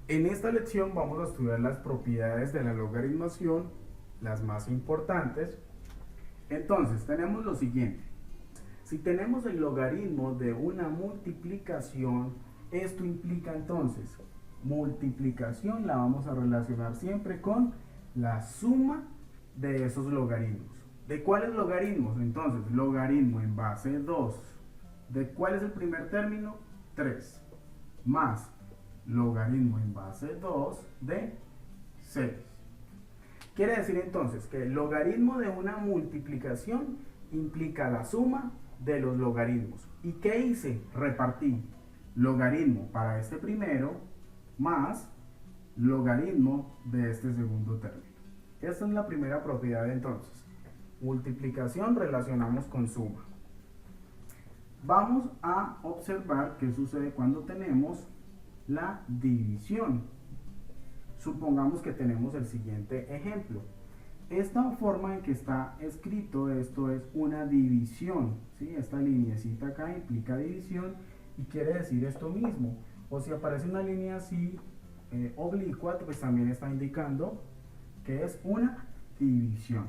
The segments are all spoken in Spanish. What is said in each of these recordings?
En esta lección vamos a estudiar las propiedades de la logaritmación, las más importantes. Entonces, tenemos lo siguiente. Si tenemos el logaritmo de una multiplicación, esto implica entonces, multiplicación la vamos a relacionar siempre con la suma de esos logaritmos. ¿De cuáles logaritmos? Entonces, logaritmo en base 2. ¿De cuál es el primer término? 3. Más logaritmo en base 2 de 6. Quiere decir entonces que el logaritmo de una multiplicación implica la suma de los logaritmos. ¿Y qué hice? Repartí logaritmo para este primero más logaritmo de este segundo término. Esta es la primera propiedad entonces. Multiplicación relacionamos con suma. Vamos a observar qué sucede cuando tenemos la división. Supongamos que tenemos el siguiente ejemplo. Esta forma en que está escrito esto es una división, ¿sí? Esta lineecita acá implica división y quiere decir esto mismo. O si aparece una línea así oblicua, pues también está indicando que es una división.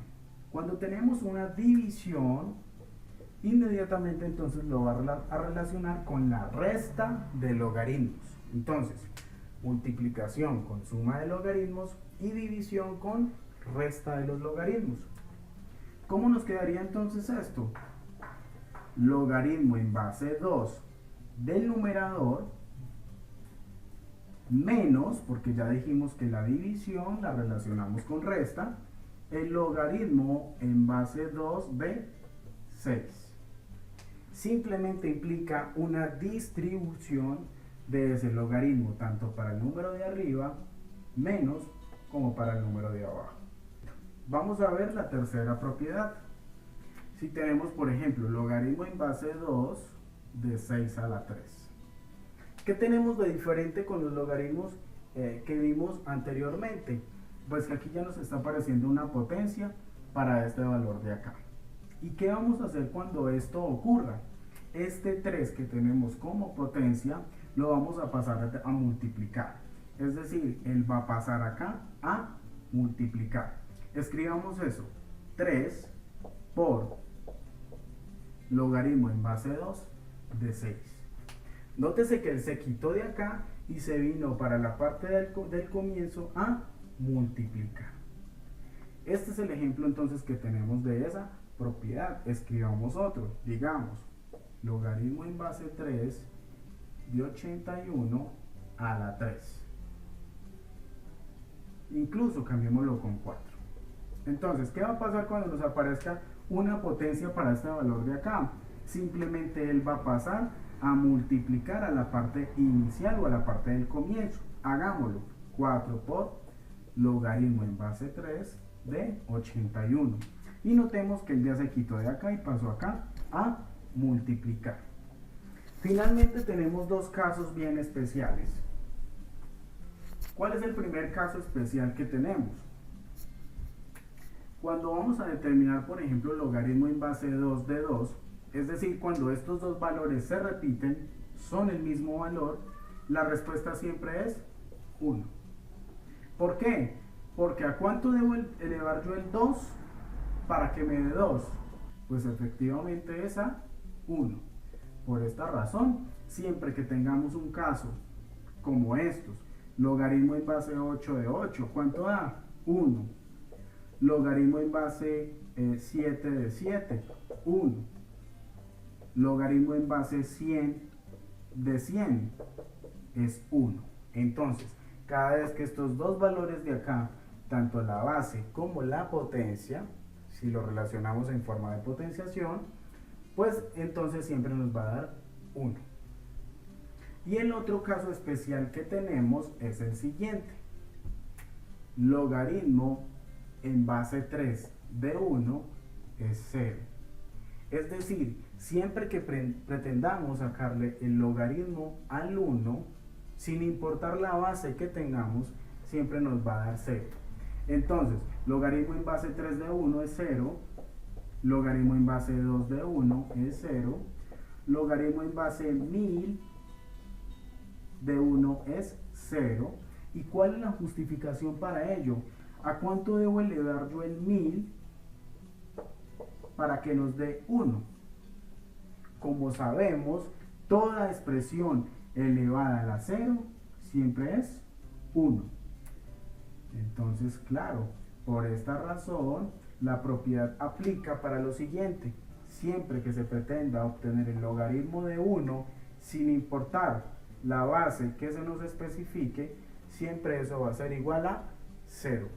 Cuando tenemos una división, inmediatamente entonces lo va a relacionar con la resta de logaritmos. Entonces, multiplicación con suma de logaritmos y división con resta de los logaritmos. ¿Cómo nos quedaría entonces esto? Logaritmo en base 2 del numerador menos, porque ya dijimos que la división la relacionamos con resta, el logaritmo en base 2 de 6. Simplemente implica una distribución de ese logaritmo, tanto para el número de arriba menos como para el número de abajo. Vamos a ver la tercera propiedad. Si tenemos, por ejemplo, logaritmo en base 2 de 6 a la 3. ¿Qué tenemos de diferente con los logaritmos que vimos anteriormente? Pues que aquí ya nos está apareciendo una potencia para este valor de acá. ¿Y qué vamos a hacer cuando esto ocurra? Este 3 que tenemos como potencia lo vamos a pasar a multiplicar. Es decir, él va a pasar acá a multiplicar. Escribamos eso. 3 por logaritmo en base 2 de 6. Nótese que él se quitó de acá y se vino para la parte del comienzo a multiplicar. Este es el ejemplo entonces que tenemos de esa propiedad. Escribamos otro. Digamos, logaritmo en base 3 de 81 a la 3. Incluso cambiémoslo con 4. Entonces, ¿qué va a pasar cuando nos aparezca una potencia para este valor de acá? Simplemente él va a pasar a multiplicar a la parte inicial o a la parte del comienzo. Hagámoslo. 4 por logaritmo en base 3 de 81. Y notemos que él ya se quitó de acá y pasó acá a multiplicar. Finalmente tenemos dos casos bien especiales. ¿Cuál es el primer caso especial que tenemos? Cuando vamos a determinar, por ejemplo, logaritmo en base 2 de 2, es decir, cuando estos dos valores se repiten, son el mismo valor, la respuesta siempre es 1. ¿Por qué? Porque ¿a cuánto debo elevar yo el 2 para que me dé 2? Pues efectivamente es a 1. Por esta razón, siempre que tengamos un caso como estos, logaritmo en base 8 de 8, ¿cuánto da? 1. Logaritmo en base 7 de 7, 1. Logaritmo en base 100 de 100 es 1. Entonces, cada vez que estos dos valores de acá, tanto la base como la potencia, si lo relacionamos en forma de potenciación, pues entonces siempre nos va a dar 1. Y el otro caso especial que tenemos es el siguiente. Logaritmo en base 3 de 1 es 0. Es decir, siempre que pretendamos sacarle el logaritmo al 1, sin importar la base que tengamos, siempre nos va a dar 0. Entonces, logaritmo en base 3 de 1 es 0, logaritmo en base 2 de 1 es 0, logaritmo en base 1000 de 1 es 0, ¿Y cuál es la justificación para ello? ¿A cuánto debo elevar yo el 1000 para que nos dé 1? Como sabemos, toda expresión elevada a la 0 siempre es 1. Entonces, claro, por esta razón, la propiedad aplica para lo siguiente. Siempre que se pretenda obtener el logaritmo de 1, sin importar la base que se nos especifique, siempre eso va a ser igual a 0.